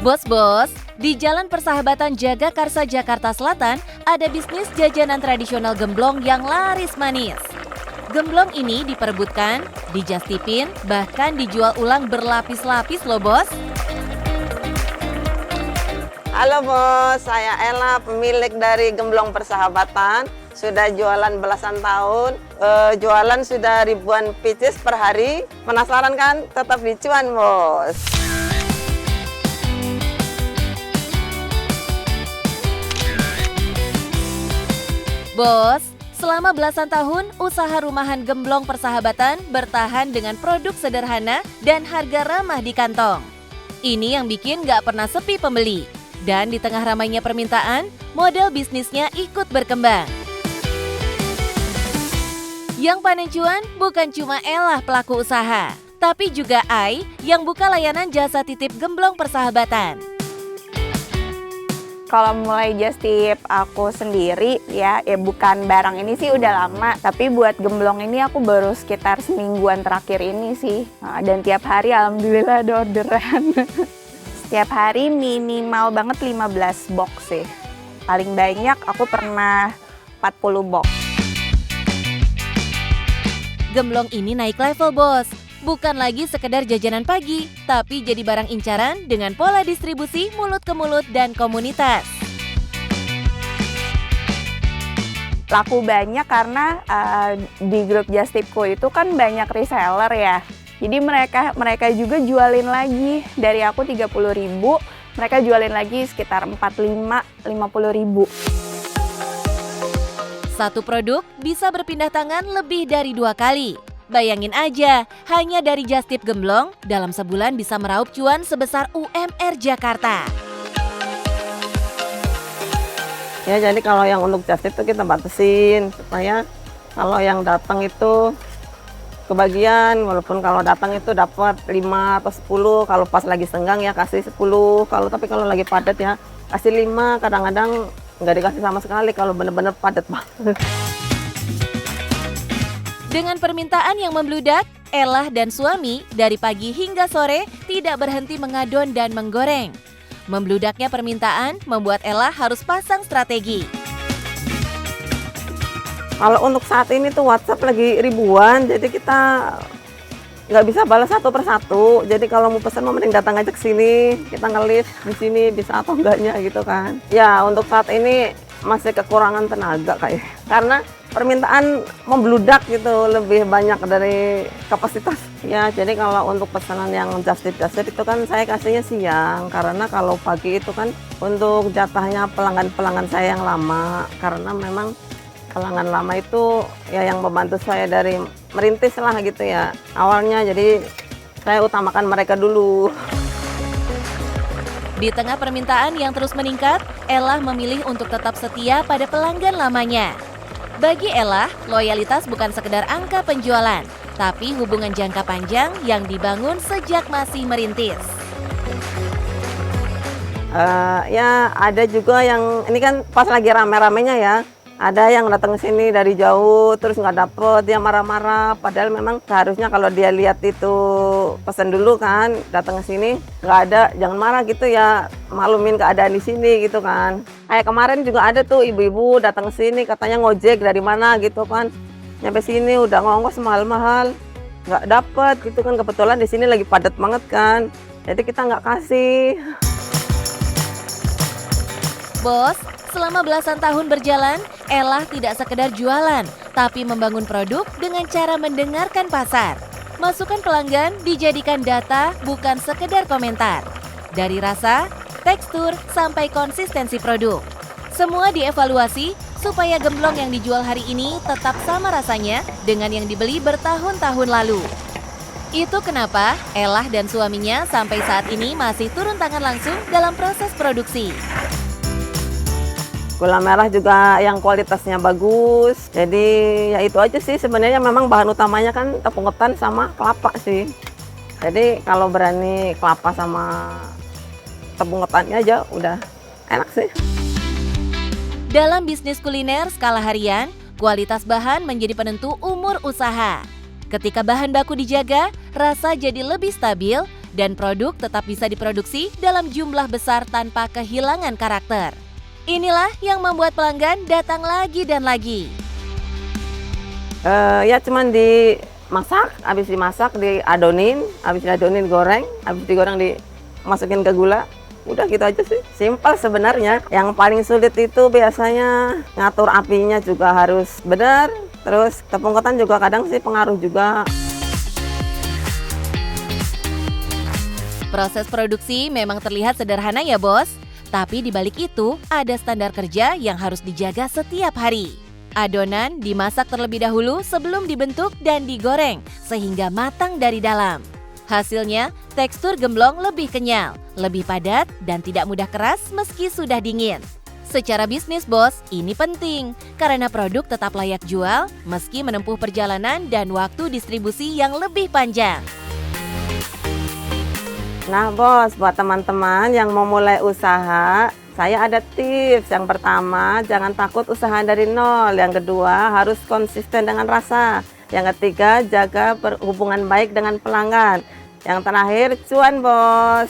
Bos-bos, di Jalan Persahabatan Jagakarsa, Jakarta Selatan, ada bisnis jajanan tradisional gemblong yang laris manis. Gemblong ini diperebutkan, dijastipin, bahkan dijual ulang berlapis-lapis loh bos. Halo bos, saya Ella, pemilik dari Gemblong Persahabatan. Sudah jualan belasan tahun, jualan sudah ribuan pieces per hari. Penasaran kan? Tetap dicuan bos. Bos, selama belasan tahun, usaha rumahan Gemblong Persahabatan bertahan dengan produk sederhana dan harga ramah di kantong. Ini yang bikin gak pernah sepi pembeli. Dan di tengah ramainya permintaan, model bisnisnya ikut berkembang. Yang panen cuan bukan cuma Ella pelaku usaha, tapi juga Ai yang buka layanan jasa titip Gemblong Persahabatan. Kalau mulai just tip aku sendiri ya bukan barang ini sih udah lama, tapi buat gemblong ini aku baru sekitar semingguan terakhir ini sih. Dan tiap hari alhamdulillah ada orderan. Setiap hari minimal banget 15 box sih. Paling banyak aku pernah 40 box. Gemblong ini naik level bos, bukan lagi sekedar jajanan pagi, tapi jadi barang incaran dengan pola distribusi mulut ke mulut dan komunitas. Laku banyak karena di grup Just Tipku itu kan banyak reseller ya. Jadi mereka juga jualin lagi. Dari aku 30.000, mereka jualin lagi sekitar 50.000. Satu produk bisa berpindah tangan lebih dari 2 kali. Bayangin aja, hanya dari Just Tip Gemblong, dalam sebulan bisa meraup cuan sebesar UMR Jakarta. Ya jadi kalau yang untuk just tip itu kita batasin supaya kalau yang datang itu kebagian, walaupun kalau datang itu dapat 5 atau 10, kalau pas lagi senggang ya kasih 10, tapi kalau lagi padat ya kasih 5, kadang-kadang nggak dikasih sama sekali kalau bener-bener padat banget. Dengan permintaan yang membludak, Ella dan suami dari pagi hingga sore tidak berhenti mengadon dan menggoreng. Membludaknya permintaan membuat Ella harus pasang strategi. Kalau untuk saat ini tuh WhatsApp lagi ribuan, jadi kita nggak bisa balas satu persatu. Jadi kalau mau pesan mending datang aja ke sini, kita nge-live di sini bisa atau enggaknya gitu kan. Ya untuk saat ini masih kekurangan tenaga kayak, karena permintaan membludak gitu, lebih banyak dari kapasitas. Ya jadi kalau untuk pesanan yang just tip itu kan saya kasihnya siang, karena kalau pagi itu kan untuk jatahnya pelanggan-pelanggan saya yang lama, karena memang pelanggan lama itu ya yang membantu saya dari merintis lah gitu ya awalnya, jadi saya utamakan mereka dulu. Di tengah permintaan yang terus meningkat, Ella memilih untuk tetap setia pada pelanggan lamanya. Bagi Ella, loyalitas bukan sekedar angka penjualan, tapi hubungan jangka panjang yang dibangun sejak masih merintis. Ya ada juga yang ini kan pas lagi rame-ramenya ya. Ada yang datang ke sini dari jauh terus nggak dapet, dia marah-marah. Padahal memang seharusnya kalau dia lihat itu pesan dulu kan, datang ke sini nggak ada, jangan marah gitu ya, maklumin keadaan di sini gitu kan. Kayak kemarin juga ada tuh ibu-ibu datang ke sini katanya ngojek dari mana gitu kan, nyampe sini udah ngongkos mahal-mahal, nggak dapet gitu kan. Kebetulan di sini lagi padat banget kan, jadi kita nggak kasih. Bos, selama belasan tahun berjalan, Ella tidak sekedar jualan, tapi membangun produk dengan cara mendengarkan pasar. Masukan pelanggan dijadikan data, bukan sekedar komentar. Dari rasa, tekstur, sampai konsistensi produk. Semua dievaluasi supaya gemblong yang dijual hari ini tetap sama rasanya dengan yang dibeli bertahun-tahun lalu. Itu kenapa Ella dan suaminya sampai saat ini masih turun tangan langsung dalam proses produksi. Gula merah juga yang kualitasnya bagus. Jadi ya itu aja sih sebenarnya, memang bahan utamanya kan tepung ketan sama kelapa sih. Jadi kalau berani kelapa sama tepung ketannya aja udah enak sih. Dalam bisnis kuliner skala harian, kualitas bahan menjadi penentu umur usaha. Ketika bahan baku dijaga, rasa jadi lebih stabil dan produk tetap bisa diproduksi dalam jumlah besar tanpa kehilangan karakter. Inilah yang membuat pelanggan datang lagi dan lagi. Ya cuman dimasak, habis dimasak diadonin, habis diadonin goreng, habis digoreng dimasukin ke gula. Udah gitu aja sih, simpel sebenarnya. Yang paling sulit itu biasanya ngatur apinya juga harus benar. Terus tepung ketan juga kadang sih pengaruh juga. Proses produksi memang terlihat sederhana ya bos, tapi di balik itu ada standar kerja yang harus dijaga setiap hari. Adonan dimasak terlebih dahulu sebelum dibentuk dan digoreng sehingga matang dari dalam. Hasilnya, tekstur gemblong lebih kenyal, lebih padat, dan tidak mudah keras meski sudah dingin. Secara bisnis bos, ini penting karena produk tetap layak jual meski menempuh perjalanan dan waktu distribusi yang lebih panjang. Nah bos, buat teman-teman yang mau mulai usaha, saya ada tips. Yang pertama, jangan takut usaha dari nol. Yang kedua, harus konsisten dengan rasa. Yang ketiga, jaga hubungan baik dengan pelanggan. Yang terakhir, cuan bos.